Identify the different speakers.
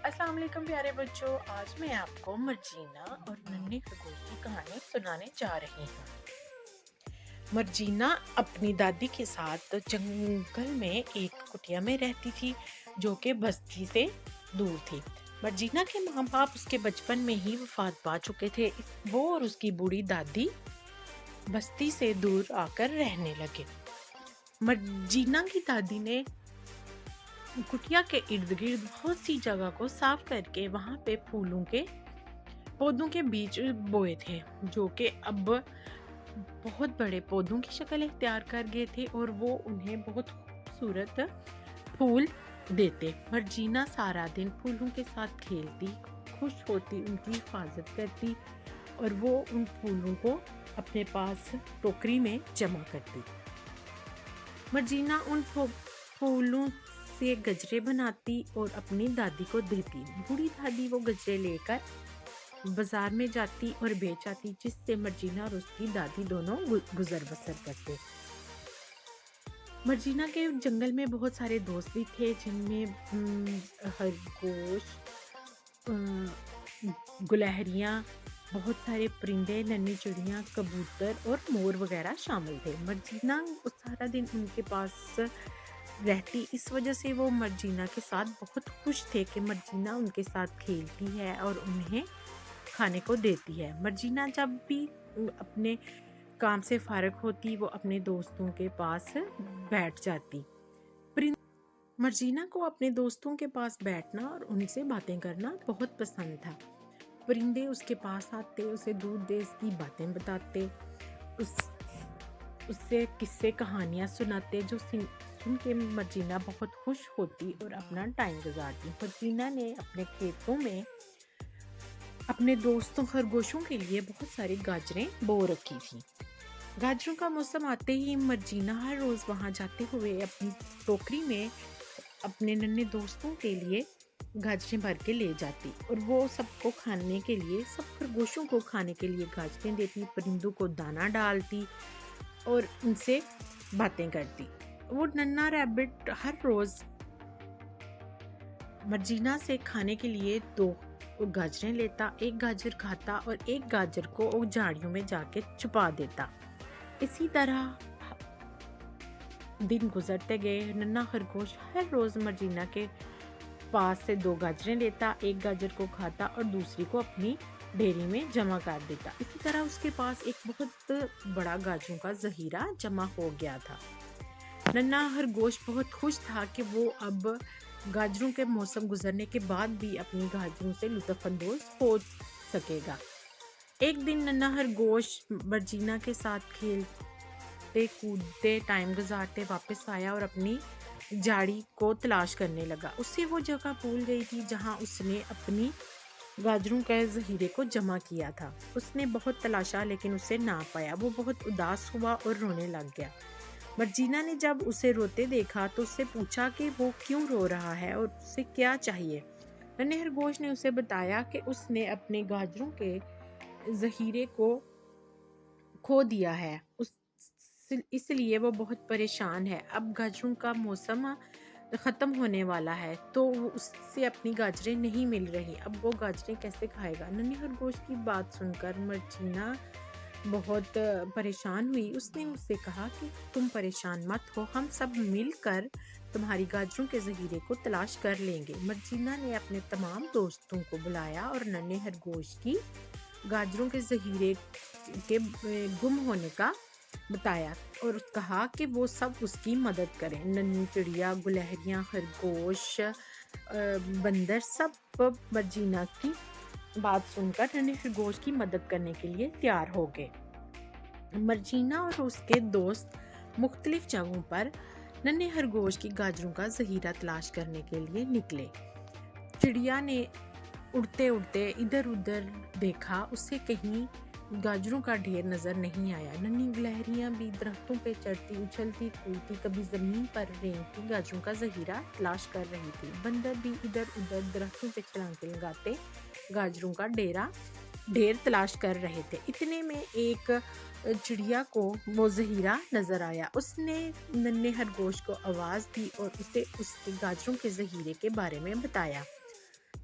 Speaker 1: السلام علیکم پیارے بچوں، آج میں آپ کو مرجینا اور ننھے خرگوش کی کہانی سنانے جا رہی ہوں۔ مرجینا اپنی دادی کے ساتھ جنگل میں ایک کٹیا میں رہتی تھی جو کہ بستی سے دور تھی۔ مرجینا کے ماں باپ اس کے بچپن میں ہی وفات پا چکے تھے۔ وہ اور اس کی بوڑھی دادی بستی سے دور آ کر رہنے لگے۔ مرجینا کی دادی نے کٹیا کے ارد گرد بہت سی جگہ کو صاف کر کے وہاں پہ پھولوں کے پودوں کے بیج بوئے تھے جو کہ اب بہت بڑے پودوں کی شکل اختیار کر گئے تھے اور وہ انہیں بہت خوبصورت پھول دیتے۔ مرجینا سارا دن پھولوں کے ساتھ کھیلتی، خوش ہوتی، ان کی حفاظت کرتی اور وہ ان پھولوں کو اپنے پاس ٹوکری میں جمع کرتی۔ مرجینا ان پھولوں سے گجرے بناتی اور اپنی دادی کو دیتی۔ بوڑھی دادی وہ گجرے لے کر بازار میں جاتی اور بیچ آتی، جس سے مرجینا اور اس کی دادی دونوں گزر بسر کرتے۔ مرجینا کے جنگل میں بہت سارے دوست بھی تھے، جن میں خرگوش، گلہریاں، بہت سارے پرندے، ننھی چڑیاں، کبوتر اور مور وغیرہ شامل تھے۔ مرجینا سارا دن ان کے پاس رہتی، اس وجہ سے وہ مرجینا کے ساتھ بہت خوش تھے کہ مرجینا ان کے ساتھ کھیلتی ہے اور انہیں کھانے کو دیتی ہے۔ مرجینا جب بھی اپنے کام سے فارغ ہوتی وہ اپنے دوستوں کے پاس بیٹھ جاتی۔ مرجینا کو اپنے دوستوں کے پاس بیٹھنا اور ان سے باتیں کرنا بہت پسند تھا۔ پرندے اس کے پاس آتے، اسے دور دیس کی باتیں بتاتے، اس سے قصے کہانیاں سناتے، جو سن کے مرجینا بہت خوش ہوتی اور اپنا ٹائم گزارتی۔ مرجینا نے اپنے کھیتوں میں اپنے دوستوں خرگوشوں کے لیے بہت ساری گاجریں بو رکھی تھی۔ گاجروں کا موسم آتے ہی مرجینا ہر روز وہاں جاتے ہوئے اپنی ٹوکری میں اپنے ننھے دوستوں کے لیے گاجریں بھر کے لے جاتی اور وہ سب کو کھانے کے لیے، سب خرگوشوں کو کھانے کے لیے گاجریں دیتی، پرندوں کو دانہ ڈالتی اور ان سے باتیں کرتی۔ وہ ننھا ریبٹ ہر روز مرجینا سے کھانے کے لیے 2 گاجریں لیتا، ایک گاجر کھاتا اور ایک گاجر کو جھاڑیوں میں جا کے چھپا دیتا۔ اسی طرح دن گزرتے گئے۔ ننھا خرگوش ہر روز مرجینا کے پاس سے 2 گاجریں لیتا، ایک گاجر کو کھاتا اور دوسری کو اپنی ڈیری میں جمع کر دیتا۔ اسی طرح اس کے پاس ایک بہت بڑا گاجروں کا ذخیرہ جمع ہو گیا تھا۔ ننھا خرگوش بہت خوش تھا کہ وہ اب گاجروں کے موسم گزرنے کے بعد بھی اپنی گاجروں سے لطف اندوز ہو سکے گا۔ ایک دن ننھا خرگوش مرجینا کے ساتھ کھیلتے کودتے ٹائم گزارتے واپس آیا اور اپنی جھاڑی کو تلاش کرنے لگا۔ اسے وہ جگہ بھول گئی تھی جہاں اس نے اپنی گاجروں کے ذخیرے کو جمع کیا تھا۔ اس نے بہت تلاشا لیکن اسے نہ پایا۔ وہ بہت اداس ہوا اور رونے لگ گیا۔ مرجینا نے جب اسے روتے دیکھا تو اس سے پوچھا کہ وہ کیوں رو رہا ہے اور اسے کیا چاہیے۔ ننھے خرگوش نے اسے بتایا کہ اس نے اپنے گاجروں کے ذخیرے کو کھو دیا ہے، اس لیے وہ بہت پریشان ہے۔ اب گاجروں کا موسم ختم ہونے والا ہے تو اس سے اپنی گاجریں نہیں مل رہی، اب وہ گاجریں کیسے کھائے گا؟ ننھے خرگوش کی بات سن کر مرجینا بہت پریشان ہوئی۔ اس نے اس سے کہا کہ تم پریشان مت ہو، ہم سب مل کر تمہاری گاجروں کے ذخیرے کو تلاش کر لیں گے۔ مرجینا نے اپنے تمام دوستوں کو بلایا اور ننھے خرگوش کی گاجروں کے ذخیرے کے گم ہونے کا بتایا اور کہا کہ وہ سب اس کی مدد کریں۔ ننھی چڑیا، گلہریاں، خرگوش، بندر سب مرجینا کی بات سن کر ننھے خرگوش کی مدد کرنے کے لیے تیار ہو گئے۔ مرجینا اور اس کے دوست مختلف جگہوں پر ننھے خرگوش کی گاجروں کا ذخیرہ تلاش کرنے کے لیے نکلے۔ چڑیا نے اڑتے اڑتے ادھر ادھر دیکھا، اسے کہیں گاجروں کا ڈھیر نظر نہیں آیا۔ ننھی گلہریاں بھی درختوں پہ چڑھتی، اچھلتی کودتی، کبھی زمین پر رینگتی گاجروں کا ذخیرہ تلاش کر رہی تھی۔ بندر بھی ادھر ادھر درختوں پہ چھلانگیں لگاتے گاجروں کا ڈھیر تلاش کر رہے تھے۔ اتنے میں ایک چڑیا کو وہ ذخیرہ نظر آیا۔ اس نے ننھے خرگوش کو آواز دی اور اسے اس کے گاجروں کے ذخیرے کے بارے میں بتایا۔